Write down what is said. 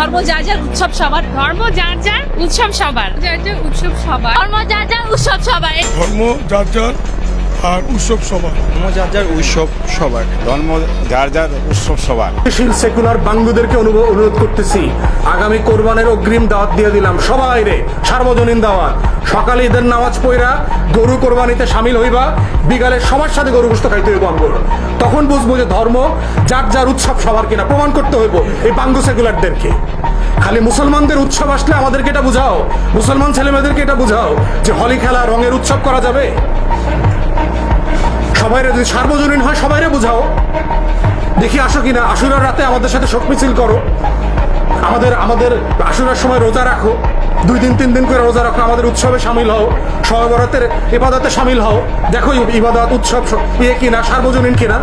ধর্ম যার যার উৎসব সবার, ধর্ম যার যার উৎসব সবার, যার যার উৎসব সবার, ধর্ম যার যার উৎসব সবার। ধর্ম যার যার আর উৎসব সবার। ধর্ম যার যার উৎসব সবার। ধর্ম যার যার উৎসব সবার। সেকুলার বাঙ্গুদেরকে অনুরোধ করতেছি, আগামী কোরবানের অগ্রিম দাওয়াত দিয়ে দিলাম সবাই রে, সার্বজনীন দাওয়াত। সকালে ঈদের নামাজ পড়া গরু কোরবানিতে সামিল হইবা, বিকালে সবার সাথে গরু গোশত খাইতে হইব আমগুলো। তখন বুঝবো যে ধর্ম যার যার উৎসব সবার কিনা, প্রমাণ করতে হইব এই বাঙ্গু সেকুলারদেরকে। খালি মুসলমানদের উৎসব আসলে আমাদেরকে এটা বুঝাও, মুসলমান ছেলেমেয়েদেরকে এটা বুঝাও যে হোলি খেলা রঙের উৎসব করা যাবে। সবাইরে যদি সার্বজনীন হয় সবাইরে বুঝাও, দেখি আসো কিনা। আশুরার রাতে আমাদের সাথে শোক মিছিল করো, আমাদের আশুরার সময় রোজা রাখো, 2 দিন 3 দিন করে রোজা রাখো, আমাদের উৎসবে সামিল হও, শবে বরাতের ইবাদতে সামিল হও। দেখো ইবাদত উৎসব কিনা, সার্বজনীন কিনা।